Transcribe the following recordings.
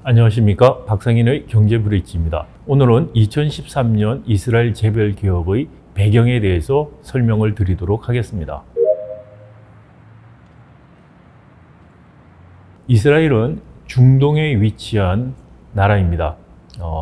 안녕하십니까. 박상인의 경제브릿지입니다. 오늘은 2013년 이스라엘 재별개혁의 배경에 대해서 설명을 드리도록 하겠습니다. 이스라엘은 중동에 위치한 나라입니다.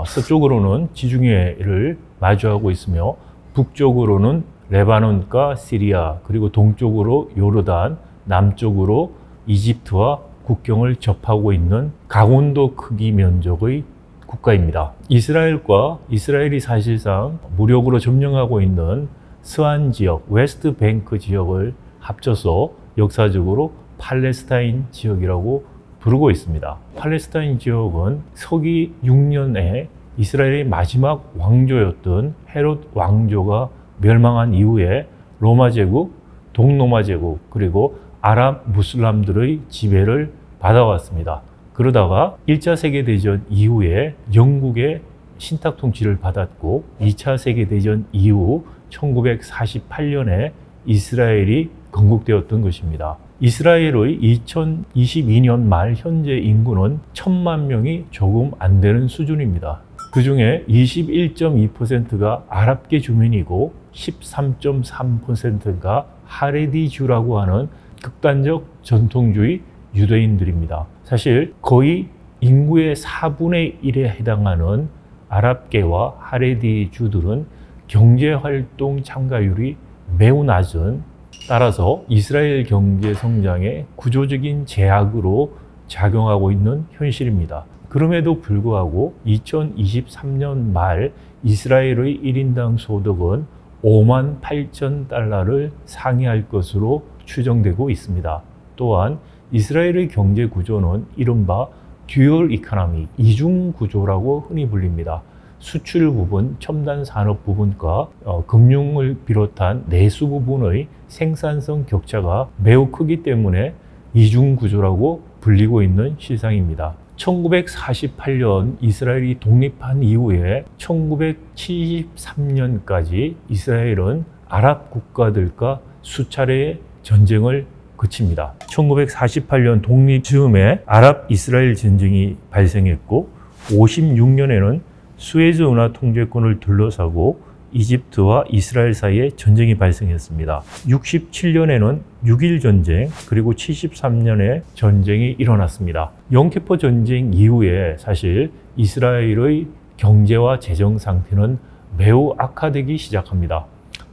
서쪽으로는 지중해를 마주하고 있으며 북쪽으로는 레바논과 시리아, 그리고 동쪽으로 요르단, 남쪽으로 이집트와 국경을 접하고 있는 강원도 크기 면적의 국가입니다. 이스라엘이 사실상 무력으로 점령하고 있는 서안 지역, 웨스트 뱅크 지역을 합쳐서 역사적으로 팔레스타인 지역이라고 부르고 있습니다. 팔레스타인 지역은 서기 6년에 이스라엘의 마지막 왕조였던 헤롯 왕조가 멸망한 이후에 로마 제국, 동로마 제국, 그리고 아랍 무슬람들의 지배를 받아왔습니다. 그러다가 1차 세계대전 이후에 영국의 신탁 통치를 받았고 2차 세계대전 이후 1948년에 이스라엘이 건국되었던 것입니다. 이스라엘의 2022년 말 현재 인구는 1000만 명이 조금 안 되는 수준입니다. 그 중에 21.2%가 아랍계 주민이고 13.3%가 하레디주라고 하는 극단적 전통주의 유대인들입니다. 사실 거의 인구의 4분의 1에 해당하는 아랍계와 하레디주들은 경제활동 참가율이 매우 낮은, 따라서 이스라엘 경제 성장에 구조적인 제약으로 작용하고 있는 현실입니다. 그럼에도 불구하고 2023년 말 이스라엘의 1인당 소득은 58,000달러를 상회할 것으로 추정되고 있습니다. 또한 이스라엘의 경제 구조는 이른바 듀얼 이코노미, 이중 구조라고 흔히 불립니다. 수출 부분, 첨단 산업 부분과 금융을 비롯한 내수 부분의 생산성 격차가 매우 크기 때문에 이중 구조라고 불리고 있는 실상입니다. 1948년 이스라엘이 독립한 이후에 1973년까지 이스라엘은 아랍 국가들과 수차례의 전쟁을 거칩니다. 1948년 독립 즈음에 아랍 이스라엘 전쟁이 발생했고 56년에는 수에즈 운하 통제권을 둘러싸고 이집트와 이스라엘 사이에 전쟁이 발생했습니다. 67년에는 6.1 전쟁, 그리고 73년에 전쟁이 일어났습니다. 영키포 전쟁 이후에 사실 이스라엘의 경제와 재정 상태는 매우 악화되기 시작합니다.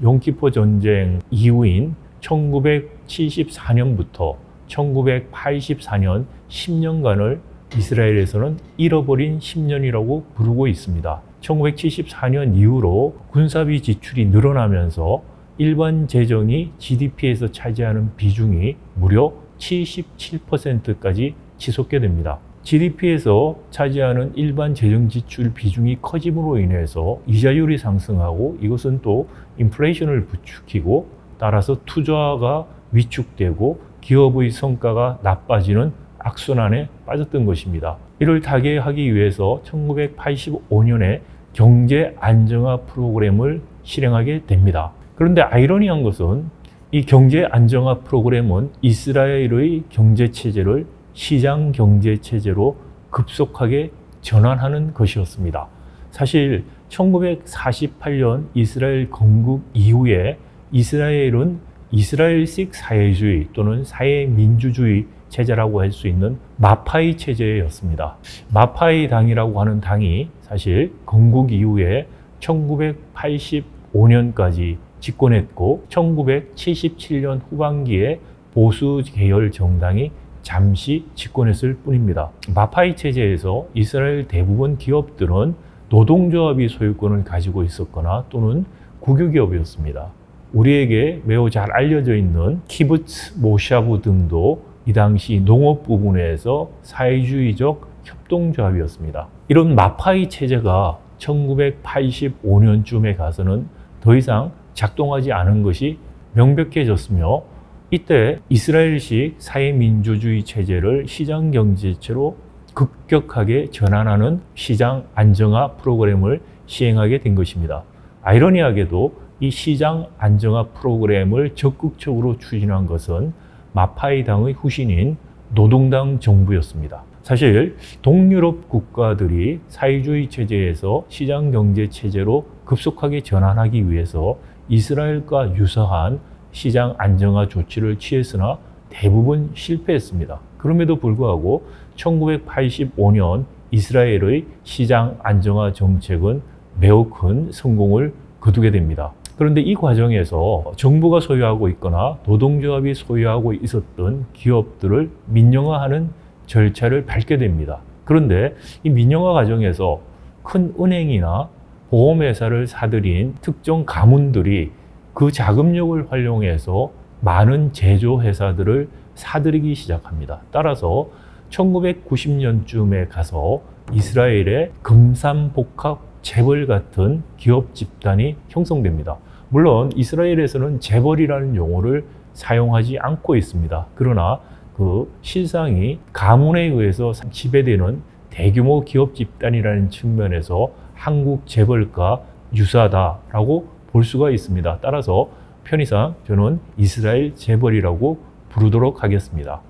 영키포 전쟁 이후인 1974년부터 1984년 10년간을 이스라엘에서는 잃어버린 10년이라고 부르고 있습니다. 1974년 이후로 군사비 지출이 늘어나면서 일반 재정이 GDP에서 차지하는 비중이 무려 77%까지 치솟게 됩니다. GDP에서 차지하는 일반 재정 지출 비중이 커짐으로 인해서 이자율이 상승하고 이것은 또 인플레이션을 부추기고 따라서 투자가 위축되고 기업의 성과가 나빠지는 악순환에 빠졌던 것입니다. 이를 타개하기 위해서 1985년에 경제 안정화 프로그램을 실행하게 됩니다. 그런데 아이러니한 것은 이 경제 안정화 프로그램은 이스라엘의 경제 체제를 시장 경제 체제로 급속하게 전환하는 것이었습니다. 사실 1948년 이스라엘 건국 이후에 이스라엘은 이스라엘식 사회주의 또는 사회민주주의 체제라고 할 수 있는 마파이 체제였습니다. 마파이 당이라고 하는 당이 사실 건국 이후에 1985년까지 집권했고 1977년 후반기에 보수 계열 정당이 잠시 집권했을 뿐입니다. 마파이 체제에서 이스라엘 대부분 기업들은 노동조합이 소유권을 가지고 있었거나 또는 국유기업이었습니다. 우리에게 매우 잘 알려져 있는 키부츠, 모샤브 등도 이 당시 농업 부분에서 사회주의적 협동조합이었습니다. 이런 마파이 체제가 1985년쯤에 가서는 더 이상 작동하지 않은 것이 명백해졌으며 이때 이스라엘식 사회민주주의 체제를 시장경제체로 급격하게 전환하는 시장 안정화 프로그램을 시행하게 된 것입니다. 아이러니하게도 이 시장 안정화 프로그램을 적극적으로 추진한 것은 마파이 당의 후신인 노동당 정부였습니다. 사실 동유럽 국가들이 사회주의 체제에서 시장 경제 체제로 급속하게 전환하기 위해서 이스라엘과 유사한 시장 안정화 조치를 취했으나 대부분 실패했습니다. 그럼에도 불구하고 1985년 이스라엘의 시장 안정화 정책은 매우 큰 성공을 거두게 됩니다. 그런데 이 과정에서 정부가 소유하고 있거나 노동조합이 소유하고 있었던 기업들을 민영화하는 절차를 밟게 됩니다. 그런데 이 민영화 과정에서 큰 은행이나 보험회사를 사들인 특정 가문들이 그 자금력을 활용해서 많은 제조회사들을 사들이기 시작합니다. 따라서 1990년쯤에 가서 이스라엘의 금산복합 재벌 같은 기업 집단이 형성됩니다. 물론 이스라엘에서는 재벌이라는 용어를 사용하지 않고 있습니다. 그러나 그 실상이 가문에 의해서 지배되는 대규모 기업 집단이라는 측면에서 한국 재벌과 유사하다라고 볼 수가 있습니다. 따라서 편의상 저는 이스라엘 재벌이라고 부르도록 하겠습니다.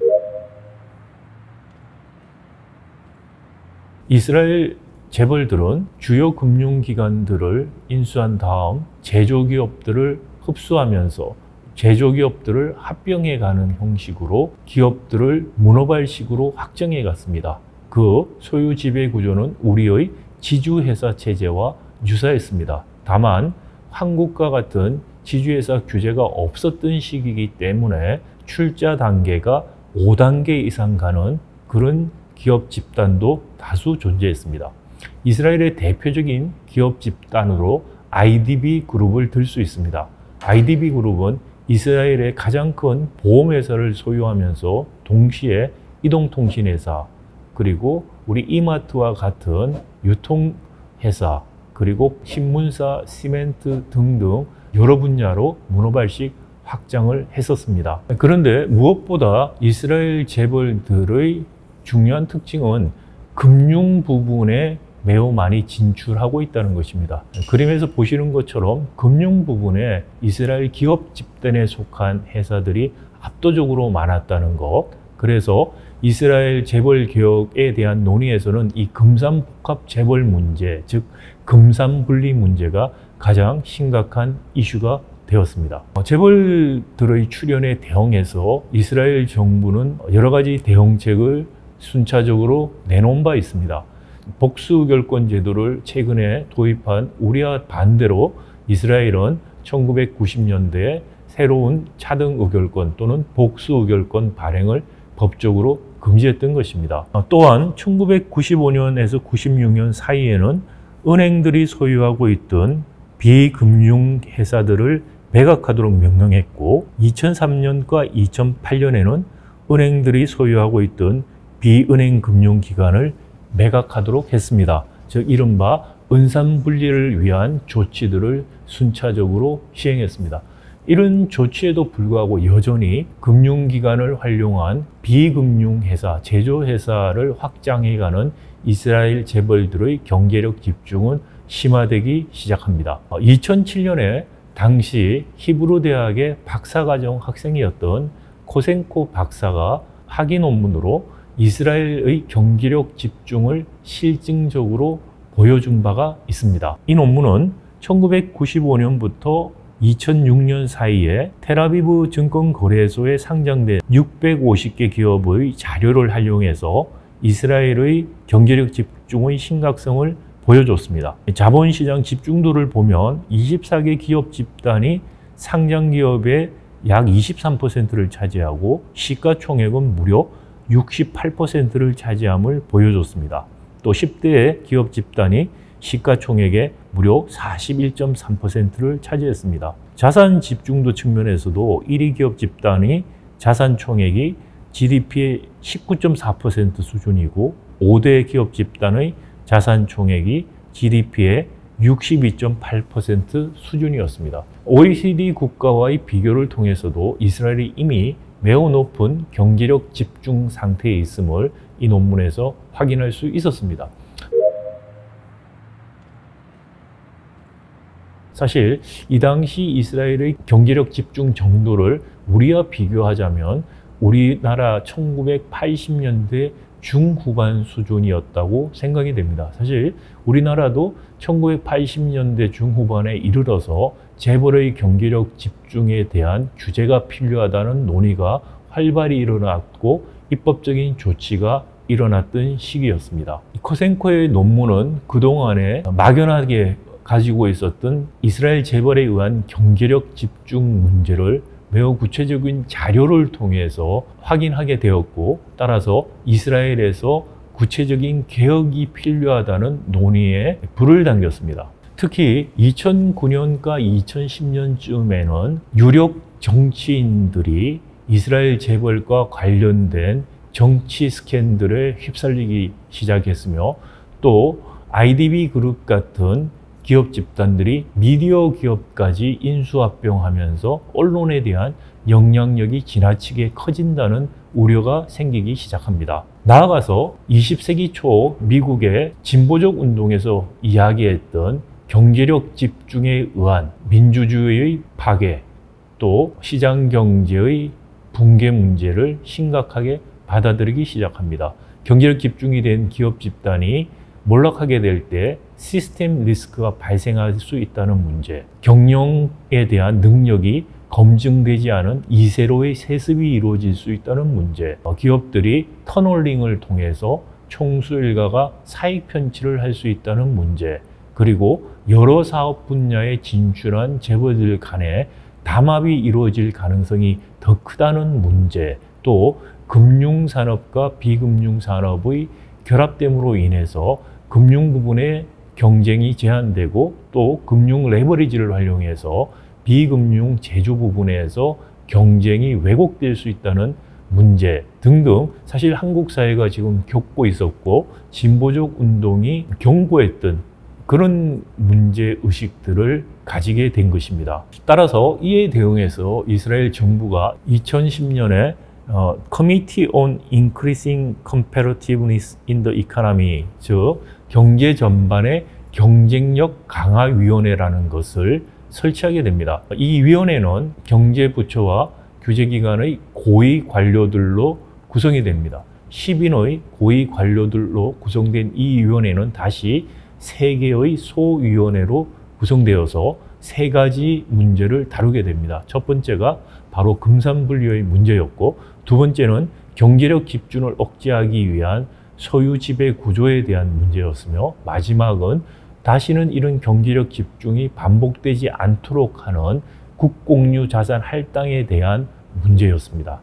이스라엘 재벌들은 주요 금융기관들을 인수한 다음 제조기업들을 흡수하면서 제조기업들을 합병해가는 형식으로 기업들을 문어발식으로 확정해 갔습니다. 그 소유 지배 구조는 우리의 지주회사 체제와 유사했습니다. 다만 한국과 같은 지주회사 규제가 없었던 시기이기 때문에 출자 단계가 5단계 이상 가는 그런 기업 집단도 다수 존재했습니다. 이스라엘의 대표적인 기업 집단으로 IDB 그룹을 들 수 있습니다. IDB 그룹은 이스라엘의 가장 큰 보험회사를 소유하면서 동시에 이동통신회사, 그리고 우리 이마트와 같은 유통회사, 그리고 신문사, 시멘트 등등 여러 분야로 문어발식 확장을 했었습니다. 그런데 무엇보다 이스라엘 재벌들의 중요한 특징은 금융 부분에 매우 많이 진출하고 있다는 것입니다. 그림에서 보시는 것처럼 금융 부분에 이스라엘 기업 집단에 속한 회사들이 압도적으로 많았다는 것. 그래서 이스라엘 재벌 개혁에 대한 논의에서는 이 금산복합 재벌 문제, 즉 금산분리 문제가 가장 심각한 이슈가 되었습니다. 재벌들의 출현에 대응해서 이스라엘 정부는 여러 가지 대응책을 순차적으로 내놓은 바 있습니다. 복수의결권 제도를 최근에 도입한 우리와 반대로 이스라엘은 1990년대에 새로운 차등 의결권 또는 복수 의결권 발행을 법적으로 금지했던 것입니다. 또한 1995년에서 96년 사이에는 은행들이 소유하고 있던 비금융 회사들을 매각하도록 명령했고, 2003년과 2008년에는 은행들이 소유하고 있던 비은행 금융기관을 매각하도록 했습니다. 즉 이른바 은산분리를 위한 조치들을 순차적으로 시행했습니다. 이런 조치에도 불구하고 여전히 금융기관을 활용한 비금융회사, 제조회사를 확장해가는 이스라엘 재벌들의 경제력 집중은 심화되기 시작합니다. 2007년에 당시 히브루 대학의 박사과정 학생이었던 코센코 박사가 학위 논문으로 이스라엘의 경제력 집중을 실증적으로 보여준 바가 있습니다. 이 논문은 1995년부터 2006년 사이에 텔아비브 증권거래소에 상장된 650개 기업의 자료를 활용해서 이스라엘의 경제력 집중의 심각성을 보여줬습니다. 자본시장 집중도를 보면 24개 기업 집단이 상장기업의 약 23%를 차지하고 시가총액은 무려 68%를 차지함을 보여줬습니다. 또 10대 기업 집단이 시가총액의 무려 41.3%를 차지했습니다. 자산 집중도 측면에서도 1위 기업 집단이 자산 총액이 GDP의 19.4% 수준이고 5대 기업 집단의 자산 총액이 GDP의 62.8% 수준이었습니다. OECD 국가와의 비교를 통해서도 이스라엘이 이미 매우 높은 경제력 집중 상태에 있음을 이 논문에서 확인할 수 있었습니다. 사실 이 당시 이스라엘의 경제력 집중 정도를 우리와 비교하자면 우리나라 1980년대 중후반 수준이었다고 생각이 됩니다. 사실 우리나라도 1980년대 중후반에 이르러서 재벌의 경제력 집중에 대한 규제가 필요하다는 논의가 활발히 일어났고 입법적인 조치가 일어났던 시기였습니다. 코센코의 논문은 그동안에 막연하게 가지고 있었던 이스라엘 재벌에 의한 경제력 집중 문제를 매우 구체적인 자료를 통해서 확인하게 되었고, 따라서 이스라엘에서 구체적인 개혁이 필요하다는 논의에 불을 당겼습니다. 특히 2009년과 2010년쯤에는 유력 정치인들이 이스라엘 재벌과 관련된 정치 스캔들에 휩쓸리기 시작했으며, 또 IDB 그룹 같은 기업 집단들이 미디어 기업까지 인수합병하면서 언론에 대한 영향력이 지나치게 커진다는 우려가 생기기 시작합니다. 나아가서 20세기 초 미국의 진보적 운동에서 이야기했던 경제력 집중에 의한 민주주의의 파괴, 또 시장 경제의 붕괴 문제를 심각하게 받아들이기 시작합니다. 경제력 집중이 된 기업 집단이 몰락하게 될 때 시스템 리스크가 발생할 수 있다는 문제, 경영에 대한 능력이 검증되지 않은 이세로의 세습이 이루어질 수 있다는 문제, 기업들이 터널링을 통해서 총수 일가가 사익 편취를 할 수 있다는 문제, 그리고 여러 사업 분야에 진출한 재벌들 간에 담합이 이루어질 가능성이 더 크다는 문제, 또 금융산업과 비금융산업의 결합됨으로 인해서 금융 부분의 경쟁이 제한되고, 또 금융 레버리지를 활용해서 비금융 제조 부분에서 경쟁이 왜곡될 수 있다는 문제 등등, 사실 한국 사회가 지금 겪고 있었고 진보적 운동이 경고했던 그런 문제의식들을 가지게 된 것입니다. 따라서 이에 대응해서 이스라엘 정부가 2010년에 Committee on Increasing Competitiveness in the Economy, 즉 경제 전반의 경쟁력 강화 위원회라는 것을 설치하게 됩니다. 이 위원회는 경제부처와 규제기관의 고위 관료들로 구성이 됩니다. 10인의 고위 관료들로 구성된 이 위원회는 다시 3개의 소위원회로 구성되어서 3가지 문제를 다루게 됩니다. 첫 번째가 바로 금산분리의 문제였고, 두 번째는 경제력 집중을 억제하기 위한 소유 지배 구조에 대한 문제였으며, 마지막은 다시는 이런 경제력 집중이 반복되지 않도록 하는 국공유 자산 할당에 대한 문제였습니다.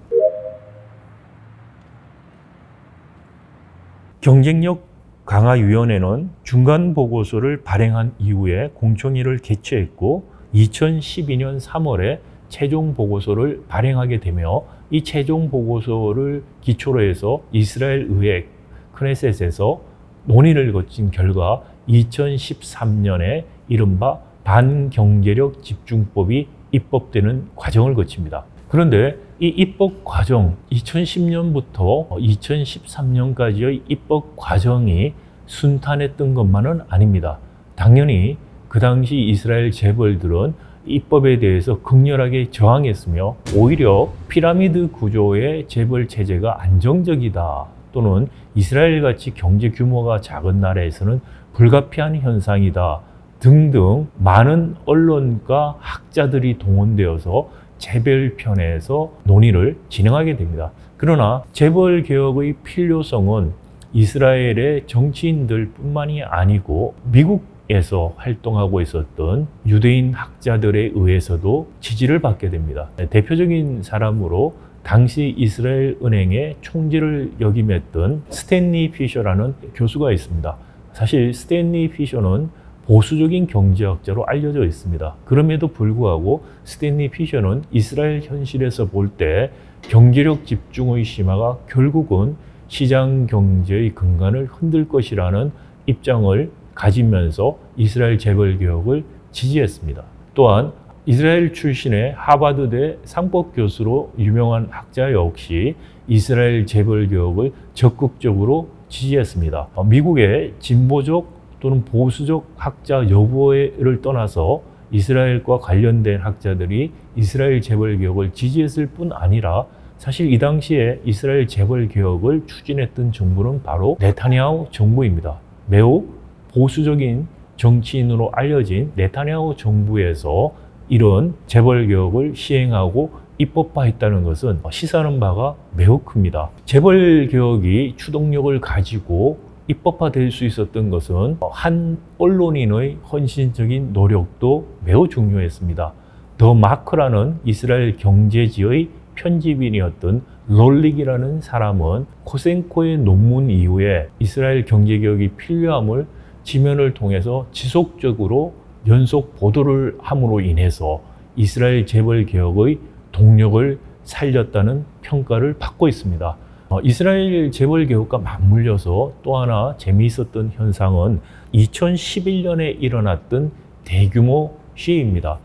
경쟁력 강화위원회는 중간 보고서를 발행한 이후에 공청회를 개최했고, 2012년 3월에 최종 보고서를 발행하게 되며, 이 최종 보고서를 기초로 해서 이스라엘 의회 크네셋에서 논의를 거친 결과 2013년에 이른바 반경제력 집중법이 입법되는 과정을 거칩니다. 그런데 이 입법 과정, 2010년부터 2013년까지의 입법 과정이 순탄했던 것만은 아닙니다. 당연히 그 당시 이스라엘 재벌들은 입법에 대해서 극렬하게 저항했으며, 오히려 피라미드 구조의 재벌 체제가 안정적이다, 또는 이스라엘같이 경제 규모가 작은 나라에서는 불가피한 현상이다 등등 많은 언론과 학자들이 동원되어서 재벌 편에서 논의를 진행하게 됩니다. 그러나 재벌 개혁의 필요성은 이스라엘의 정치인들 뿐만이 아니고 미국에서 활동하고 있었던 유대인 학자들에 의해서도 지지를 받게 됩니다. 대표적인 사람으로 당시 이스라엘 은행의 총재를 역임했던 스탠리 피셔라는 교수가 있습니다. 사실 스탠리 피셔는 보수적인 경제학자로 알려져 있습니다. 그럼에도 불구하고 스탠리 피셔는 이스라엘 현실에서 볼 때 경제력 집중의 심화가 결국은 시장 경제의 근간을 흔들 것이라는 입장을 가지면서 이스라엘 재벌 개혁을 지지했습니다. 또한 이스라엘 출신의 하버드대 상법 교수로 유명한 학자 역시 이스라엘 재벌 개혁을 적극적으로 지지했습니다. 미국의 진보적 또는 보수적 학자 여부를 떠나서 이스라엘과 관련된 학자들이 이스라엘 재벌 개혁을 지지했을 뿐 아니라 사실 이 당시에 이스라엘 재벌 개혁을 추진했던 정부는 바로 네타냐후 정부입니다. 매우 보수적인 정치인으로 알려진 네타냐후 정부에서 이런 재벌 개혁을 시행하고 입법화했다는 것은 시사하는 바가 매우 큽니다. 재벌 개혁이 추동력을 가지고 입법화될 수 있었던 것은 한 언론인의 헌신적인 노력도 매우 중요했습니다. 더 마크라는 이스라엘 경제지의 편집인이었던 롤릭이라는 사람은 코센코의 논문 이후에 이스라엘 경제개혁이 필요함을 지면을 통해서 지속적으로 연속 보도를 함으로 인해서 이스라엘 재벌개혁의 동력을 살렸다는 평가를 받고 있습니다. 이스라엘 재벌개혁과 맞물려서 또 하나 재미있었던 현상은 2011년에 일어났던 대규모 시위입니다.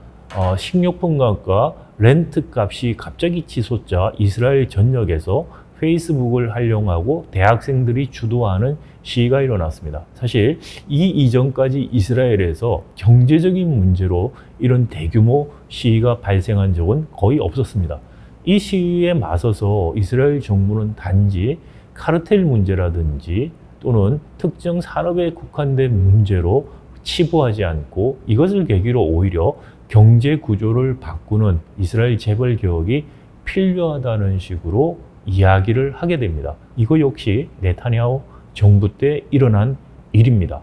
식료품값과 렌트 값이 갑자기 치솟자 이스라엘 전역에서 페이스북을 활용하고 대학생들이 주도하는 시위가 일어났습니다. 사실 이 이전까지 이스라엘에서 경제적인 문제로 이런 대규모 시위가 발생한 적은 거의 없었습니다. 이 시위에 맞서서 이스라엘 정부는 단지 카르텔 문제라든지 또는 특정 산업에 국한된 문제로 치부하지 않고 이것을 계기로 오히려 경제 구조를 바꾸는 이스라엘 재벌 개혁이 필요하다는 식으로 이야기를 하게 됩니다. 이거 역시 네타냐후 정부 때 일어난 일입니다.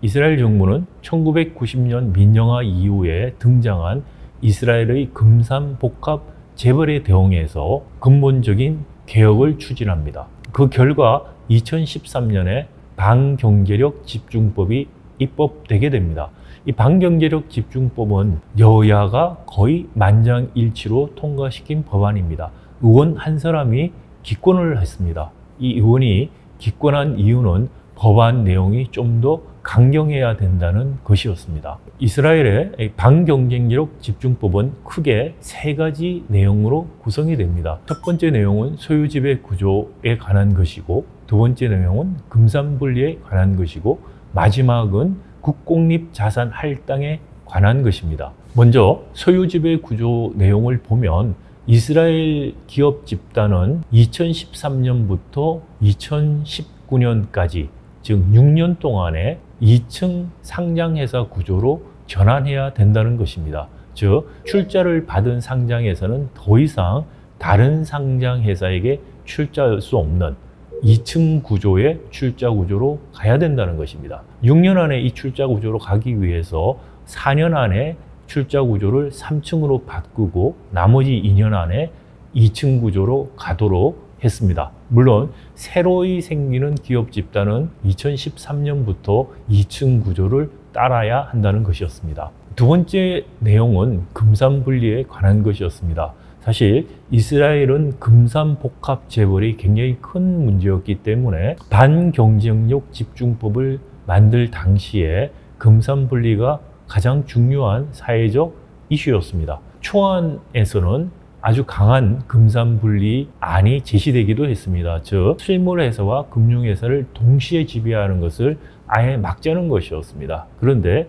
이스라엘 정부는 1990년 민영화 이후에 등장한 이스라엘의 금산복합 재벌에 대응해서 근본적인 개혁을 추진합니다. 그 결과 2013년에 반경제력 집중법이 입법되게 됩니다. 이 반경제력 집중법은 여야가 거의 만장일치로 통과시킨 법안입니다. 의원 한 사람이 기권을 했습니다. 이 의원이 기권한 이유는 법안 내용이 좀 더 강경해야 된다는 것이었습니다. 이스라엘의 반경제력 집중법은 크게 세 가지 내용으로 구성이 됩니다. 첫 번째 내용은 소유지배 구조에 관한 것이고, 두 번째 내용은 금산분리에 관한 것이고, 마지막은 국공립 자산 할당에 관한 것입니다. 먼저 소유지배 구조 내용을 보면 이스라엘 기업 집단은 2013년부터 2019년까지 즉 6년 동안에 2층 상장회사 구조로 전환해야 된다는 것입니다. 즉 출자를 받은 상장회사는 더 이상 다른 상장회사에게 출자할 수 없는 2층 구조의 출자 구조로 가야 된다는 것입니다. 6년 안에 이 출자 구조로 가기 위해서 4년 안에 출자 구조를 3층으로 바꾸고 나머지 2년 안에 2층 구조로 가도록 했습니다. 물론 새로이 생기는 기업 집단은 2013년부터 2층 구조를 따라야 한다는 것이었습니다. 두 번째 내용은 금산분리에 관한 것이었습니다. 사실 이스라엘은 금산복합 재벌이 굉장히 큰 문제였기 때문에 반경쟁력 집중법을 만들 당시에 금산분리가 가장 중요한 사회적 이슈였습니다. 초안에서는 아주 강한 금산분리안이 제시되기도 했습니다. 즉 실물회사와 금융회사를 동시에 지배하는 것을 아예 막자는 것이었습니다. 그런데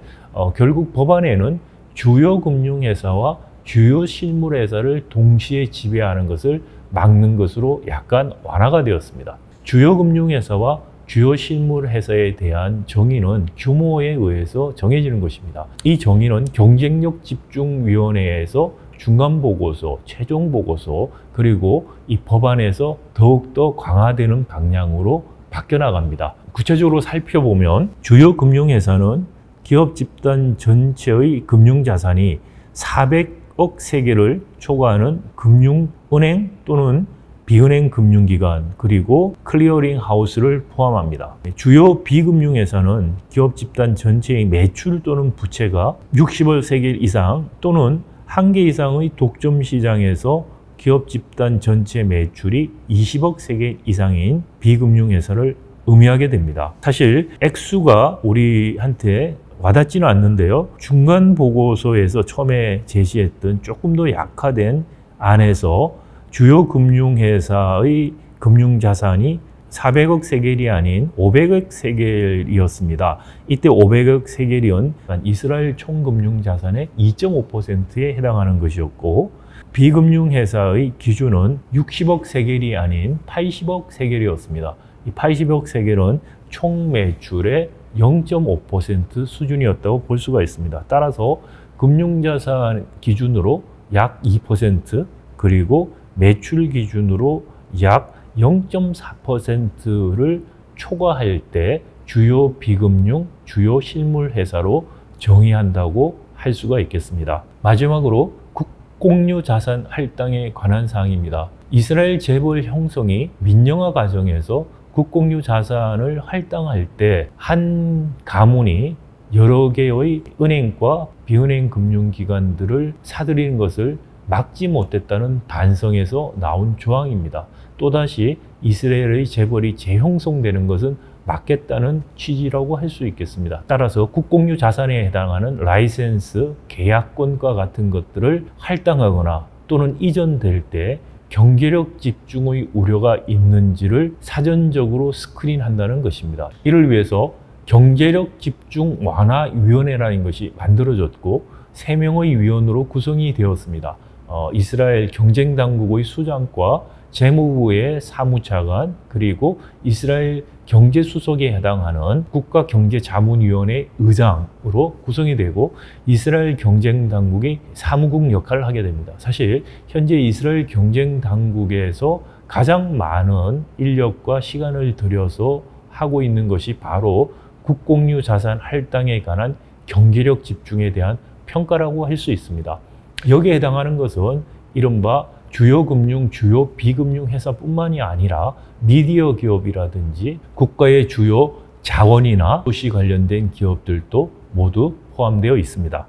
결국 법안에는 주요 금융회사와 주요 실물회사를 동시에 지배하는 것을 막는 것으로 약간 완화가 되었습니다. 주요 금융회사와 주요 실물회사에 대한 정의는 규모에 의해서 정해지는 것입니다. 이 정의는 경쟁력 집중위원회에서 중간보고서, 최종보고서, 그리고 이 법안에서 더욱더 강화되는 방향으로 바뀌어 나갑니다. 구체적으로 살펴보면 주요 금융회사는 기업 집단 전체의 금융자산이 400억 세계를 초과하는 금융은행 또는 비은행 금융기관 그리고 클리어링 하우스를 포함합니다. 주요 비금융회사는 기업 집단 전체의 매출 또는 부채가 60억 세계 이상 또는 한 개 이상의 독점 시장에서 기업 집단 전체 매출이 20억 세계 이상인 비금융회사를 의미하게 됩니다. 사실 액수가 우리한테 와닿지는 않는데요. 중간 보고서에서 처음에 제시했던 조금 더 약화된 안에서 주요 금융회사의 금융자산이 400억 세겔이 아닌 500억 세겔이었습니다. 이때 500억 세겔은 이스라엘 총금융 자산의 2.5%에 해당하는 것이었고, 비금융회사의 기준은 60억 세겔이 아닌 80억 세겔이었습니다. 이 80억 세겔은 총 매출의 0.5% 수준이었다고 볼 수가 있습니다. 따라서 금융자산 기준으로 약 2%, 그리고 매출 기준으로 약 0.4%를 초과할 때 주요 비금융, 주요 실물회사로 정의한다고 할 수가 있겠습니다. 마지막으로 국공유 자산 할당에 관한 사항입니다. 이스라엘 재벌 형성이 민영화 과정에서 국공유 자산을 할당할 때 한 가문이 여러 개의 은행과 비은행 금융기관들을 사들이는 것을 막지 못했다는 반성에서 나온 조항입니다. 또다시 이스라엘의 재벌이 재형성되는 것은 막겠다는 취지라고 할 수 있겠습니다. 따라서 국공유 자산에 해당하는 라이센스, 계약권과 같은 것들을 할당하거나 또는 이전될 때 경제력 집중의 우려가 있는지를 사전적으로 스크린한다는 것입니다. 이를 위해서 경제력 집중 완화위원회라는 것이 만들어졌고 3명의 위원으로 구성이 되었습니다. 이스라엘 경쟁당국의 수장과 재무부의 사무차관, 그리고 이스라엘 경제수석에 해당하는 국가경제자문위원회 의장으로 구성이 되고 이스라엘 경쟁당국이 사무국 역할을 하게 됩니다. 사실 현재 이스라엘 경쟁당국에서 가장 많은 인력과 시간을 들여서 하고 있는 것이 바로 국공유 자산 할당에 관한 경제력 집중에 대한 평가라고 할 수 있습니다. 여기에 해당하는 것은 이른바 주요 금융, 주요 비금융 회사뿐만이 아니라 미디어 기업이라든지 국가의 주요 자원이나 도시 관련된 기업들도 모두 포함되어 있습니다.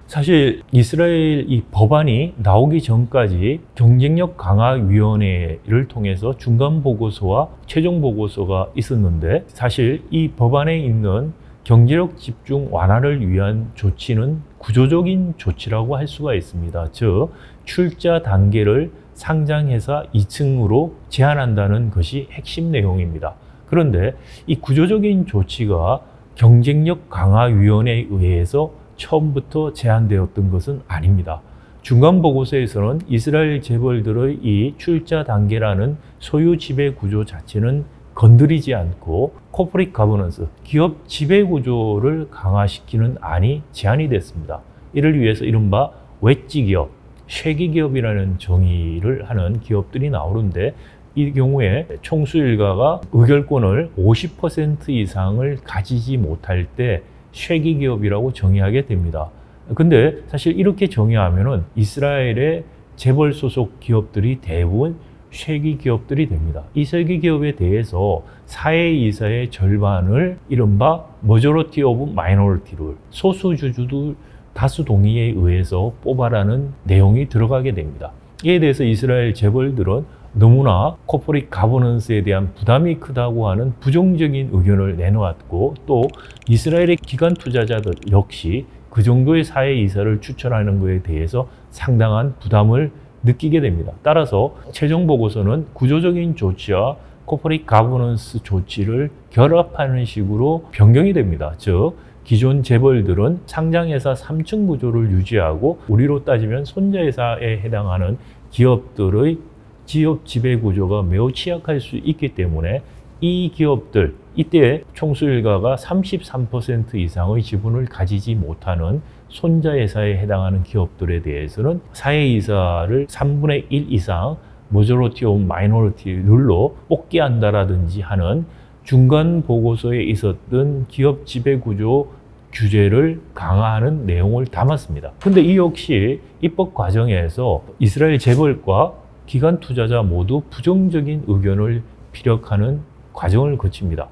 사실 이스라엘 이 법안이 나오기 전까지 경쟁력 강화위원회를 통해서 중간 보고서와 최종 보고서가 있었는데, 사실 이 법안에 있는 경제력 집중 완화를 위한 조치는 구조적인 조치라고 할 수가 있습니다. 즉, 출자 단계를 상장회사 2층으로 제한한다는 것이 핵심 내용입니다. 그런데 이 구조적인 조치가 경쟁력 강화위원회에 의해서 처음부터 제한되었던 것은 아닙니다. 중간 보고서에서는 이스라엘 재벌들의 이 출자 단계라는 소유 지배 구조 자체는 건드리지 않고 코퍼레이트 가버넌스, 기업 지배 구조를 강화시키는 안이 제안이 됐습니다. 이를 위해서 이른바 웨지 기업, 쉐기 기업이라는 정의를 하는 기업들이 나오는데, 이 경우에 총수 일가가 의결권을 50% 이상을 가지지 못할 때 쉐기 기업이라고 정의하게 됩니다. 근데 사실 이렇게 정의하면은 이스라엘의 재벌 소속 기업들이 대부분 쉐기 기업들이 됩니다. 이 쉐기 기업에 대해서 사회이사의 절반을 이른바 Majority of Minority Rule, 소수주주들 다수 동의에 의해서 뽑아라는 내용이 들어가게 됩니다. 이에 대해서 이스라엘 재벌들은 너무나 코퍼레이트 가버넌스에 대한 부담이 크다고 하는 부정적인 의견을 내놓았고, 또 이스라엘의 기관 투자자들 역시 그 정도의 사회이사를 추천하는 것에 대해서 상당한 부담을 느끼게 됩니다. 따라서 최종 보고서는 구조적인 조치와 코퍼레이트 가버넌스 조치를 결합하는 식으로 변경이 됩니다. 즉, 기존 재벌들은 상장회사 3층 구조를 유지하고 우리로 따지면 손자회사에 해당하는 기업들의 기업 지배 구조가 매우 취약할 수 있기 때문에 이 기업들, 이때 총수 일가가 33% 이상의 지분을 가지지 못하는 손자회사에 해당하는 기업들에 대해서는 사회이사를 3분의 1 이상 Majority of Minority 룰로 뽑게 한다라든지 하는 중간 보고서에 있었던 기업 지배 구조 규제를 강화하는 내용을 담았습니다. 근데 이 역시 입법 과정에서 이스라엘 재벌과 기관 투자자 모두 부정적인 의견을 피력하는 과정을 거칩니다.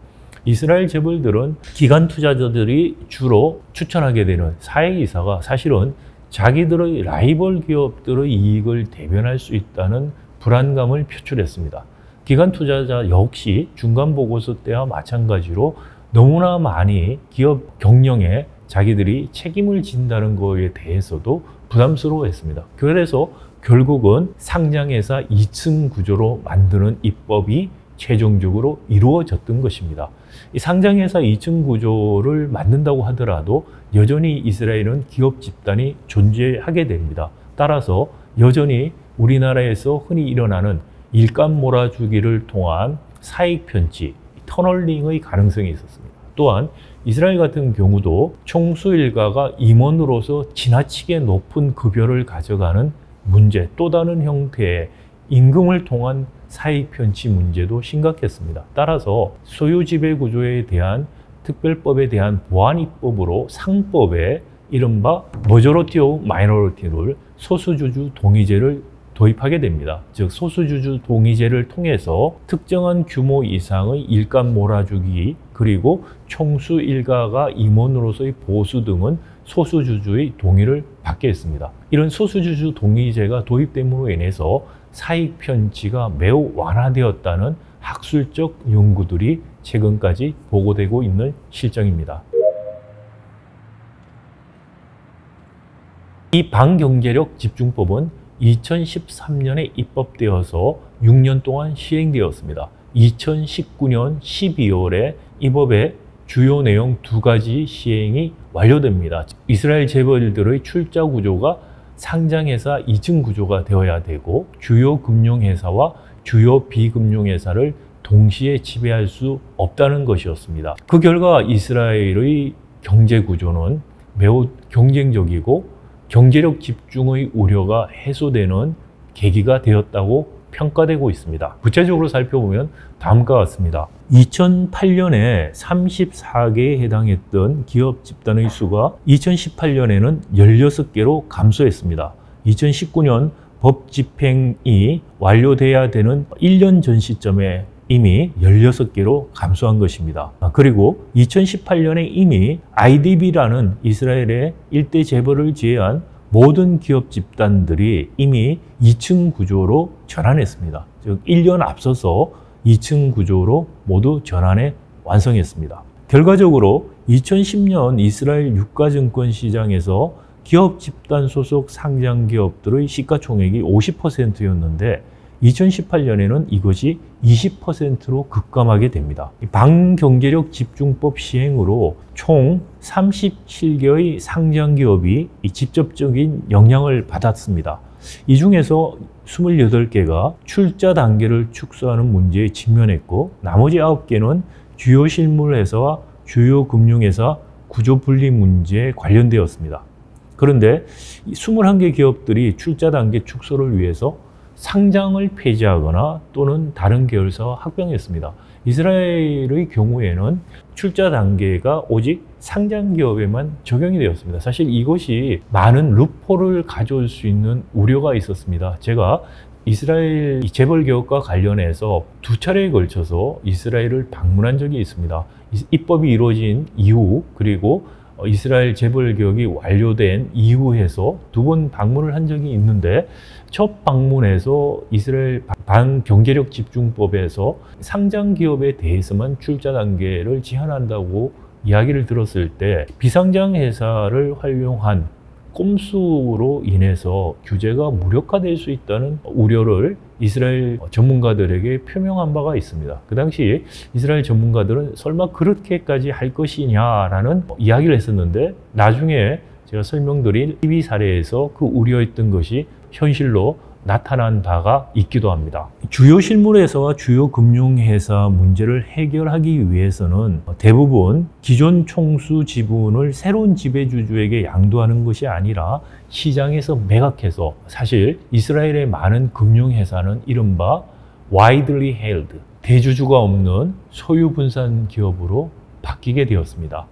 이스라엘 재벌들은 기관 투자자들이 주로 추천하게 되는 사회이사가 사실은 자기들의 라이벌 기업들의 이익을 대변할 수 있다는 불안감을 표출했습니다. 기관 투자자 역시 중간 보고서 때와 마찬가지로 너무나 많이 기업 경영에 자기들이 책임을 진다는 것에 대해서도 부담스러워했습니다. 그래서 결국은 상장회사 2층 구조로 만드는 입법이 최종적으로 이루어졌던 것입니다. 이 상장회사 2층 구조를 만든다고 하더라도 여전히 이스라엘은 기업 집단이 존재하게 됩니다. 따라서 여전히 우리나라에서 흔히 일어나는 일감 몰아주기를 통한 사익 편취, 터널링의 가능성이 있었습니다. 또한 이스라엘 같은 경우도 총수 일가가 임원으로서 지나치게 높은 급여를 가져가는 문제, 또 다른 형태의 임금을 통한 사익 편취 문제도 심각했습니다. 따라서 소유 지배 구조에 대한 특별법에 대한 보완 입법으로 상법에 이른바 Majority of Minority Rule, 소수주주 동의제를 도입하게 됩니다. 즉 소수주주 동의제를 통해서 특정한 규모 이상의 일감 몰아주기 그리고 총수 일가가 임원으로서의 보수 등은 소수주주의 동의를 받게 했습니다. 이런 소수주주 동의제가 도입됨으로 인해서 사익 편취가 매우 완화되었다는 학술적 연구들이 최근까지 보고되고 있는 실정입니다. 이 반경제력 집중법은 2013년에 입법되어서 6년 동안 시행되었습니다. 2019년 12월에 이 법의 주요 내용 2가지 시행이 완료됩니다. 이스라엘 재벌들의 출자 구조가 상장회사 2층 구조가 되어야 되고 주요 금융회사와 주요 비금융회사를 동시에 지배할 수 없다는 것이었습니다. 그 결과 이스라엘의 경제 구조는 매우 경쟁적이고 경제력 집중의 우려가 해소되는 계기가 되었다고 평가되고 있습니다. 구체적으로 살펴보면 다음과 같습니다. 2008년에 34개에 해당했던 기업 집단의 수가 2018년에는 16개로 감소했습니다. 2019년 법 집행이 완료돼야 되는 1년 전 시점에 이미 16개로 감소한 것입니다. 그리고 2018년에 이미 IDB라는 이스라엘의 일대 재벌을 제외한 모든 기업 집단들이 이미 2층 구조로 전환했습니다. 즉 1년 앞서서 2층 구조로 모두 전환해 완성했습니다. 결과적으로 2010년 이스라엘 유가증권 시장에서 기업 집단 소속 상장 기업들의 시가총액이 50%였는데 2018년에는 이것이 20%로 급감하게 됩니다. 반경제력 집중법 시행으로 총 37개의 상장기업이 직접적인 영향을 받았습니다. 이 중에서 28개가 출자 단계를 축소하는 문제에 직면했고 나머지 9개는 주요 실물회사와 주요 금융회사 구조 분리 문제에 관련되었습니다. 그런데 21개 기업들이 출자 단계 축소를 위해서 상장을 폐지하거나 또는 다른 계열사와 합병했습니다. 이스라엘의 경우에는 출자 단계가 오직 상장 기업에만 적용이 되었습니다. 사실 이것이 많은 루폴을 가져올 수 있는 우려가 있었습니다. 제가 이스라엘 재벌 개혁과 관련해서 2차례에 걸쳐서 이스라엘을 방문한 적이 있습니다. 입법이 이루어진 이후 그리고 이스라엘 재벌 개혁이 완료된 이후에서 2번 방문을 한 적이 있는데 첫 방문에서 이스라엘 반경제력 집중법에서 상장 기업에 대해서만 출자 단계를 제한한다고 이야기를 들었을 때 비상장 회사를 활용한 꼼수로 인해서 규제가 무력화될 수 있다는 우려를 이스라엘 전문가들에게 표명한 바가 있습니다. 그 당시 이스라엘 전문가들은 설마 그렇게까지 할 것이냐라는 이야기를 했었는데 나중에 제가 설명드린 TV 사례에서 그 우려했던 것이 현실로 나타난 바가 있기도 합니다. 주요 실물회사와 주요 금융회사 문제를 해결하기 위해서는 대부분 기존 총수 지분을 새로운 지배주주에게 양도하는 것이 아니라 시장에서 매각해서 사실 이스라엘의 많은 금융회사는 이른바 widely held, 대주주가 없는 소유 분산 기업으로 바뀌게 되었습니다.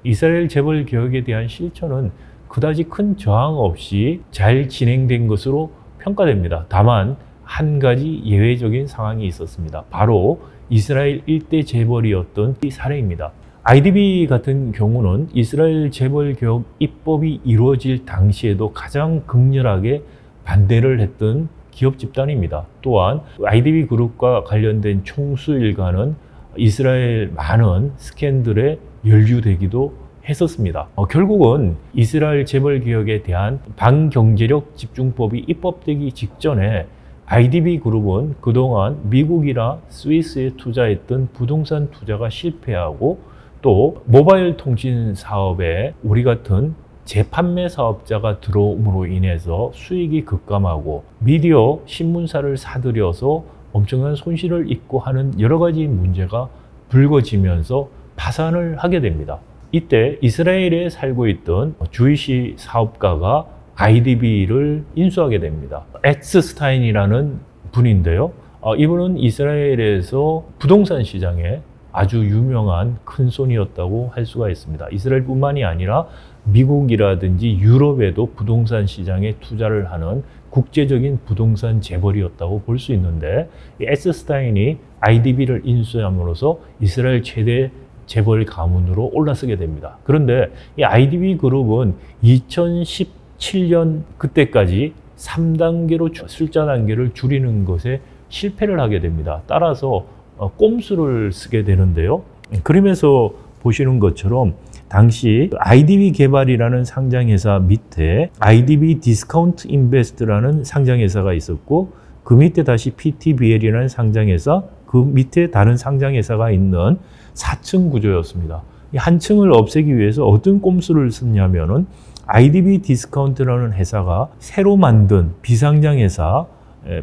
이스라엘 재벌 개혁에 대한 실천은 그다지 큰 저항 없이 잘 진행된 것으로 평가됩니다. 다만 한 가지 예외적인 상황이 있었습니다. 바로 이스라엘 일대 재벌이었던 이 사례입니다. IDB 같은 경우는 이스라엘 재벌 개혁 입법이 이루어질 당시에도 가장 극렬하게 반대를 했던 기업 집단입니다. 또한 IDB 그룹과 관련된 총수 일가는 이스라엘 많은 스캔들에 연루되기도 했었습니다. 결국은 이스라엘 재벌 개혁에 대한 반경제력 집중법이 입법되기 직전에 IDB 그룹은 그동안 미국이나 스위스에 투자했던 부동산 투자가 실패하고 또 모바일 통신 사업에 우리 같은 재판매 사업자가 들어옴으로 인해서 수익이 급감하고 미디어 신문사를 사들여서 엄청난 손실을 입고 하는 여러 가지 문제가 불거지면서 파산을 하게 됩니다. 이때 이스라엘에 살고 있던 주이시 사업가가 IDB를 인수하게 됩니다. 엑스스타인이라는 분인데요. 이분은 이스라엘에서 부동산 시장에 아주 유명한 큰 손이었다고 할 수가 있습니다. 이스라엘뿐만이 아니라 미국이라든지 유럽에도 부동산 시장에 투자를 하는 국제적인 부동산 재벌이었다고 볼 수 있는데, 엑스스타인이 IDB를 인수함으로써 이스라엘 최대 재벌 가문으로 올라서게 됩니다. 그런데 이 IDB 그룹은 2017년 그때까지 3단계로 숫자 단계를 줄이는 것에 실패를 하게 됩니다. 따라서 꼼수를 쓰게 되는데요. 그러면서 보시는 것처럼 당시 IDB 개발이라는 상장회사 밑에 IDB 디스카운트 인베스트라는 상장회사가 있었고, 그 밑에 다시 PTBL이라는 상장회사, 그 밑에 다른 상장회사가 있는 4층 구조였습니다. 이 한 층을 없애기 위해서 어떤 꼼수를 썼냐면은 IDB 디스카운트라는 회사가 새로 만든 비상장회사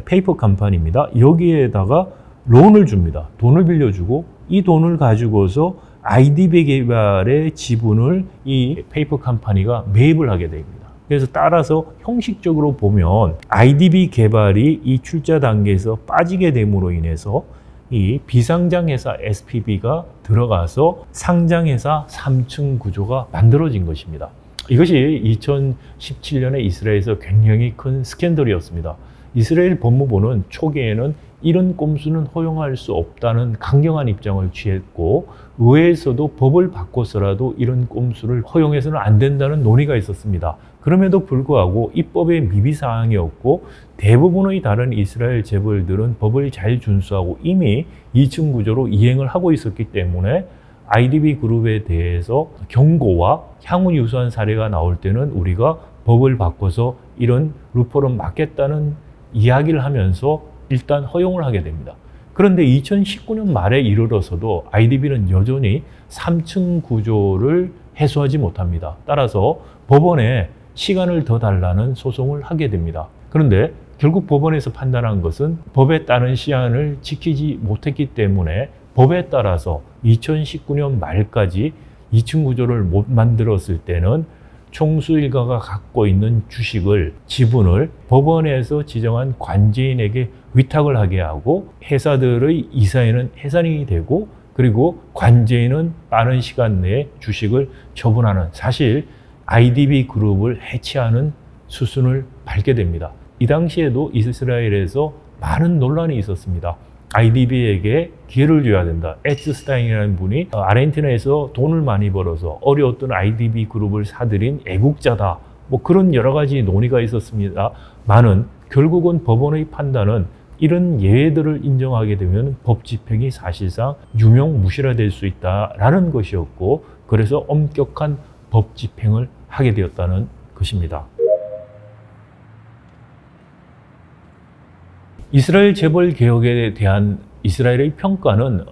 페이퍼 컴퍼니입니다. 여기에다가 론을 줍니다. 돈을 빌려주고 이 돈을 가지고서 IDB 개발의 지분을 이 페이퍼 컴퍼니가 매입을 하게 됩니다. 그래서 따라서 형식적으로 보면 IDB 개발이 이 출자 단계에서 빠지게 됨으로 인해서 이 비상장회사 SPB가 들어가서 상장회사 3층 구조가 만들어진 것입니다. 이것이 2017년에 이스라엘에서 굉장히 큰 스캔들이었습니다. 이스라엘 법무부는 초기에는 이런 꼼수는 허용할 수 없다는 강경한 입장을 취했고, 의회에서도 법을 바꿔서라도 이런 꼼수를 허용해서는 안 된다는 논의가 있었습니다. 그럼에도 불구하고 입법의 미비사항이었고, 대부분의 다른 이스라엘 재벌들은 법을 잘 준수하고 이미 2층 구조로 이행을 하고 있었기 때문에 IDB 그룹에 대해서 경고와 향후 유사한 사례가 나올 때는 우리가 법을 바꿔서 이런 루폴은 막겠다는 이야기를 하면서 일단 허용을 하게 됩니다. 그런데 2019년 말에 이르러서도 IDB는 여전히 3층 구조를 해소하지 못합니다. 따라서 법원에 시간을 더 달라는 소송을 하게 됩니다. 그런데 결국 법원에서 판단한 것은 법에 따른 시한을 지키지 못했기 때문에 법에 따라서 2019년 말까지 2층 구조를 못 만들었을 때는 총수 일가가 갖고 있는 주식을, 지분을 법원에서 지정한 관제인에게 위탁을 하게 하고, 회사들의 이사회는 해산이 되고, 그리고 관제인은 빠른 시간 내에 주식을 처분하는, 사실 IDB 그룹을 해체하는 수순을 밟게 됩니다. 이 당시에도 이스라엘에서 많은 논란이 있었습니다. IDB에게 기회를 줘야 된다. 엑스스타인이라는 분이 아르헨티나에서 돈을 많이 벌어서 어려웠던 IDB 그룹을 사들인 애국자다. 뭐 그런 여러 가지 논의가 있었습니다만은 결국은 법원의 판단은 이런 예외들을 인정하게 되면 법 집행이 사실상 유명무실화될 수 있다라는 것이었고, 그래서 엄격한 법 집행을 하게 되었다는 것입니다. 이스라엘 재벌 개혁에 대한 이스라엘의 평가는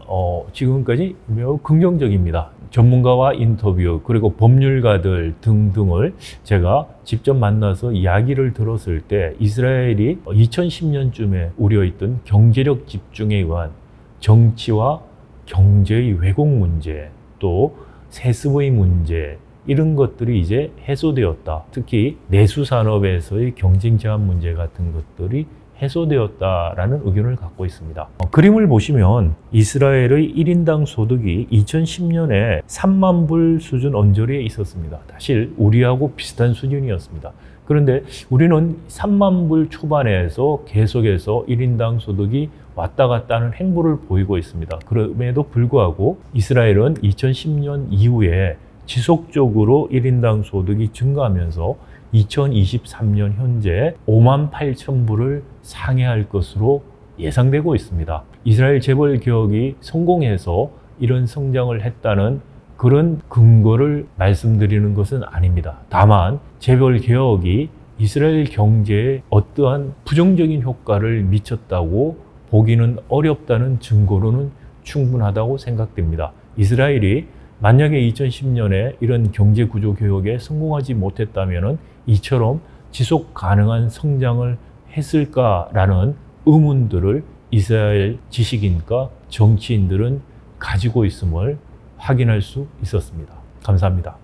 지금까지 매우 긍정적입니다. 전문가와 인터뷰, 그리고 법률가들 등등을 제가 직접 만나서 이야기를 들었을 때 이스라엘이 2010년쯤에 우려했던 경제력 집중에 의한 정치와 경제의 왜곡 문제, 또 세습의 문제, 이런 것들이 이제 해소되었다. 특히 내수산업에서의 경쟁 제한 문제 같은 것들이 해소되었다라는 의견을 갖고 있습니다. 그림을 보시면 이스라엘의 1인당 소득이 2010년에 3만 불 수준 언저리에 있었습니다. 사실 우리하고 비슷한 수준이었습니다. 그런데 우리는 3만 불 초반에서 계속해서 1인당 소득이 왔다 갔다 하는 행보를 보이고 있습니다. 그럼에도 불구하고 이스라엘은 2010년 이후에 지속적으로 1인당 소득이 증가하면서 2023년 현재 5만 8천 불을 상회할 것으로 예상되고 있습니다. 이스라엘 재벌 개혁이 성공해서 이런 성장을 했다는 그런 근거를 말씀드리는 것은 아닙니다. 다만 재벌개혁이 이스라엘 경제에 어떠한 부정적인 효과를 미쳤다고 보기는 어렵다는 증거로는 충분하다고 생각됩니다. 이스라엘이 만약에 2010년에 이런 경제구조 개혁에 성공하지 못했다면 이처럼 지속 가능한 성장을 했을까라는 의문들을 이스라엘 지식인과 정치인들은 가지고 있음을 확인할 수 있었습니다. 감사합니다.